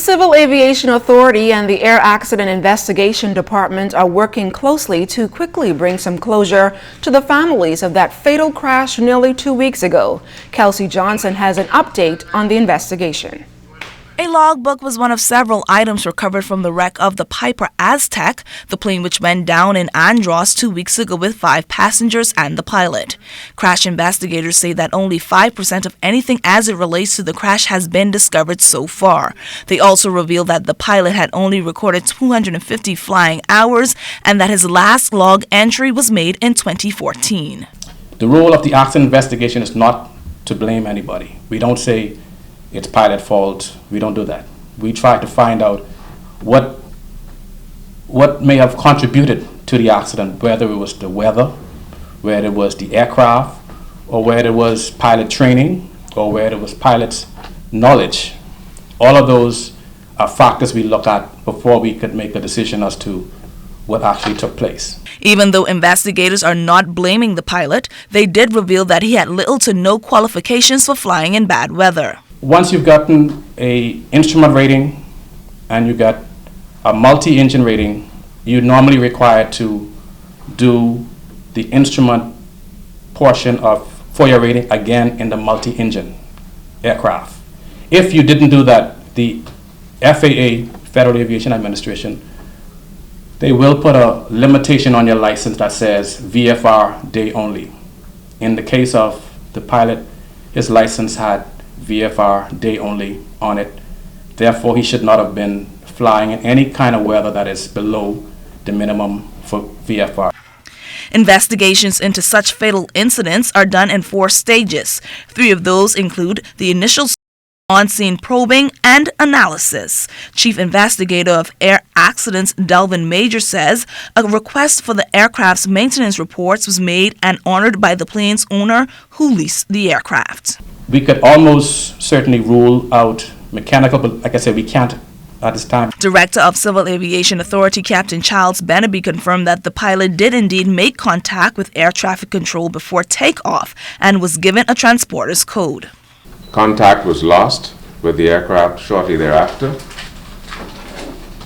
Civil Aviation Authority and the Air Accident Investigation Department are working closely to quickly bring some closure to the families of that fatal crash nearly 2 weeks ago. Kelsey Johnson has an update on the investigation. A logbook was one of several items recovered from the wreck of the Piper Aztec, the plane which went down in Andros 2 weeks ago with 5 passengers and the pilot. Crash investigators say that only 5% of anything as it relates to the crash has been discovered so far. They also revealed that the pilot had only recorded 250 flying hours and that his last log entry was made in 2014. The role of the accident investigation is not to blame anybody. We don't say it's pilot fault. We don't do that. We try to find out what may have contributed to the accident, whether it was the weather, whether it was the aircraft, or whether it was pilot training, or whether it was pilot's knowledge. All of those are factors we look at before we could make a decision as to what actually took place. Even though investigators are not blaming the pilot, they did reveal that he had little to no qualifications for flying in bad weather. Once you've gotten an instrument rating and you got a multi-engine rating, you're normally required to do the instrument portion for your rating again in the multi-engine aircraft. If you didn't do that, the FAA, Federal Aviation Administration, they will put a limitation on your license that says VFR day only. In the case of the pilot, his license had VFR day only on it. Therefore, he should not have been flying in any kind of weather that is below the minimum for VFR. Investigations into such fatal incidents are done in 4 stages. 3 of those include the initial on-scene probing and analysis. Chief Investigator of Air Accidents Delvin Major says a request for the aircraft's maintenance reports was made and honored by the plane's owner who leased the aircraft. We could almost certainly rule out mechanical, but like I said, we can't at this time. Director of Civil Aviation Authority Captain Charles Beneby confirmed that the pilot did indeed make contact with air traffic control before takeoff and was given a transporter's code. Contact was lost with the aircraft shortly thereafter,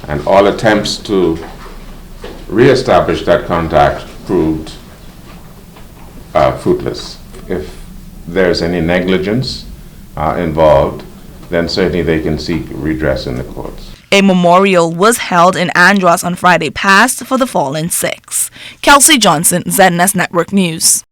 and all attempts to re-establish that contact proved fruitless. If there's any negligence involved, then certainly they can seek redress in the courts. A memorial was held in Andros on Friday past for the fallen 6. Kelsey Johnson, ZNS Network News.